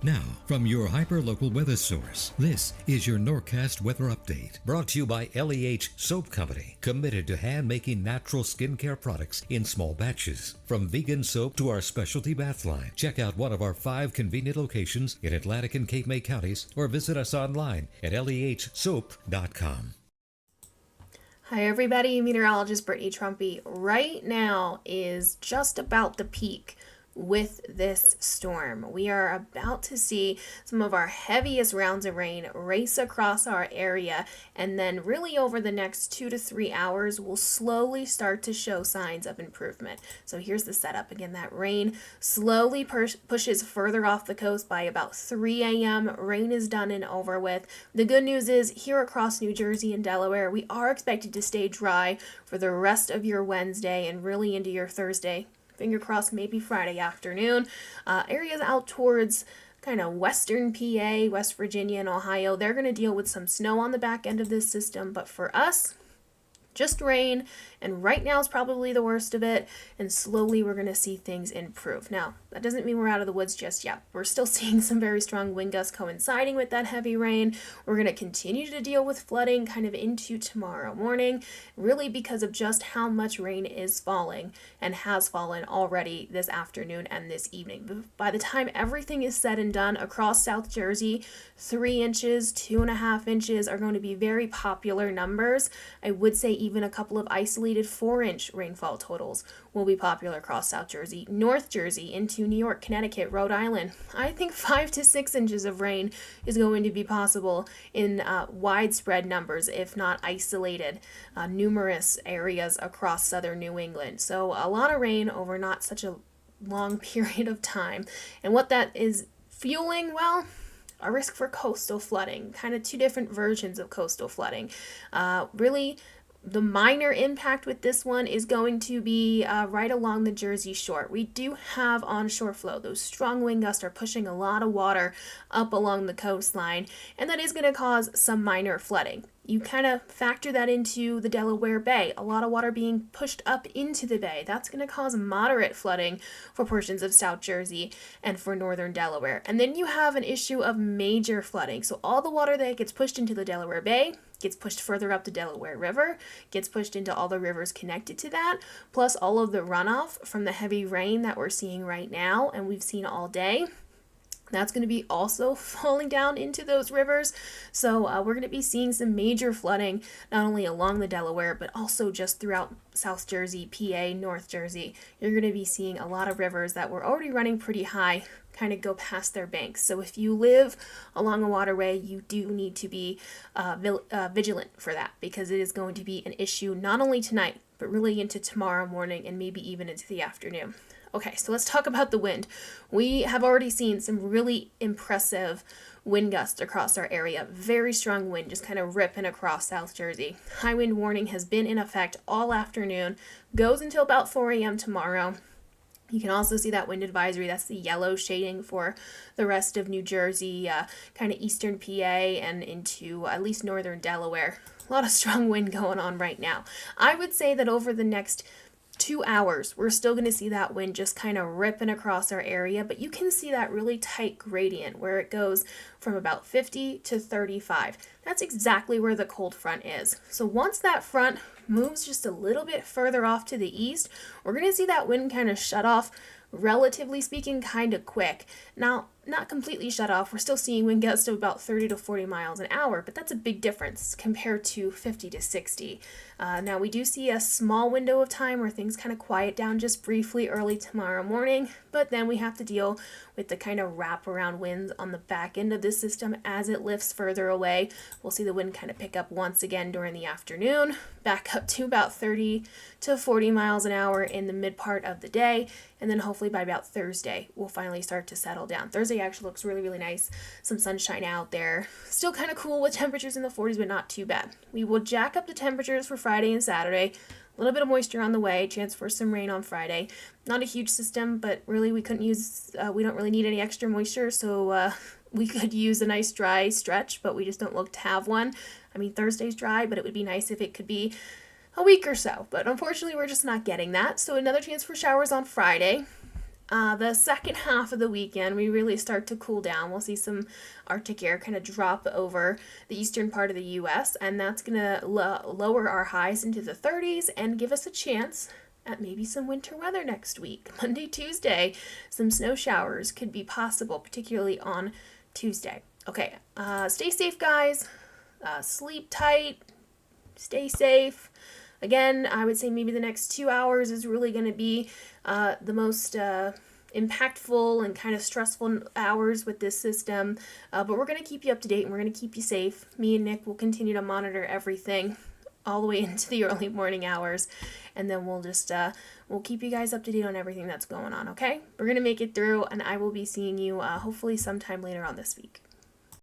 Now, from your hyper-local weather source, this is your Norcast Weather Update, brought to you by LEH Soap Company, committed to hand-making natural skincare products in small batches. From vegan soap to our specialty bath line, check out one of our 5 convenient locations in Atlantic and Cape May counties, or visit us online at lehsoap.com. Hi everybody, meteorologist Brittany Trumpy. Right now is just about the peak with this storm. We are about to see some of our heaviest rounds of rain race across our area, and then really over the next 2 to 3 hours we'll slowly start to show signs of improvement. So here's the setup. Again, that rain slowly pushes further off the coast by about 3 a.m. Rain is done and over with. The good news is here across New Jersey and Delaware, we are expected to stay dry for the rest of your Wednesday and really into your Thursday. Finger crossed, maybe Friday afternoon. Areas out towards kind of western PA, West Virginia, and Ohio, they're going to deal with some snow on the back end of this system. But for us, just rain, and right now is probably the worst of it, and slowly we're going to see things improve. Now, that doesn't mean we're out of the woods just yet. We're still seeing some very strong wind gusts coinciding with that heavy rain. We're going to continue to deal with flooding kind of into tomorrow morning, really because of just how much rain is falling and has fallen already this afternoon and this evening. By the time everything is said and done across South Jersey, 3 inches, 2.5 inches are going to be very popular numbers. I would say even a couple of isolated 4-inch rainfall totals will be popular across South Jersey, North Jersey, into New York, Connecticut, Rhode Island. I think 5 to 6 inches of rain is going to be possible in widespread numbers, if not isolated, numerous areas across southern New England. So a lot of rain over not such a long period of time. And what that is fueling, well, a risk for coastal flooding, kind of 2 different versions of coastal flooding. Really, the minor impact with this one is going to be right along the Jersey Shore. We do have onshore flow. Those strong wind gusts are pushing a lot of water up along the coastline, and that is going to cause some minor flooding. You kind of factor that into the Delaware Bay, a lot of water being pushed up into the bay. That's going to cause moderate flooding for portions of South Jersey and for northern Delaware. And then you have an issue of major flooding. So all the water that gets pushed into the Delaware Bay gets pushed further up the Delaware River, gets pushed into all the rivers connected to that, plus all of the runoff from the heavy rain that we're seeing right now and we've seen all day. That's going to be also falling down into those rivers. So we're going to be seeing some major flooding, not only along the Delaware, but also just throughout South Jersey, PA, North Jersey. You're going to be seeing a lot of rivers that were already running pretty high kind of go past their banks. So if you live along a waterway, you do need to be vigilant for that, because it is going to be an issue not only tonight, but really into tomorrow morning and maybe even into the afternoon. Okay, so let's talk about the wind. We have already seen some really impressive wind gusts across our area. Very strong wind just kind of ripping across South Jersey. High wind warning has been in effect all afternoon, goes until about 4 a.m. tomorrow. You can also see that wind advisory. That's the yellow shading for the rest of New Jersey, kind of eastern PA and into at least northern Delaware. A lot of strong wind going on right now. I would say that over the next 2 hours, we're still going to see that wind just kind of ripping across our area, but you can see that really tight gradient where it goes from about 50 to 35. That's exactly where the cold front is. So once that front moves just a little bit further off to the east, we're going to see that wind kind of shut off, relatively speaking, kind of quick. Now, not completely shut off. We're still seeing wind gusts of about 30 to 40 miles an hour, but that's a big difference compared to 50 to 60. Now, we do see a small window of time where things kind of quiet down just briefly early tomorrow morning, but then we have to deal with the kind of wraparound winds on the back end of this system as it lifts further away. We'll see the wind kind of pick up once again during the afternoon, back up to about 30 to 40 miles an hour in the mid part of the day, and then hopefully by about Thursday, we'll finally start to settle down. Thursday actually looks really, really nice. Some sunshine out there. Still kind of cool with temperatures in the 40s, but not too bad. We will jack up the temperatures for Friday and Saturday. A little bit of moisture on the way, chance for some rain on Friday. Not a huge system, but really we don't really need any extra moisture, so we could use a nice dry stretch, but we just don't look to have one. I mean, Thursday's dry, but it would be nice if it could be a week or so, but unfortunately we're just not getting that. So another chance for showers on Friday. The second half of the weekend, we really start to cool down. We'll see some Arctic air kind of drop over the eastern part of the U.S., and that's going to lower our highs into the 30s and give us a chance at maybe some winter weather next week. Monday, Tuesday, some snow showers could be possible, particularly on Tuesday. Okay, stay safe, guys. Sleep tight. Stay safe. Again, I would say maybe the next 2 hours is really going to be the most impactful and kind of stressful hours with this system. But we're going to keep you up to date and we're going to keep you safe. Me and Nick will continue to monitor everything all the way into the early morning hours. And then we'll just, we'll keep you guys up to date on everything that's going on, okay? We're going to make it through, and I will be seeing you hopefully sometime later on this week.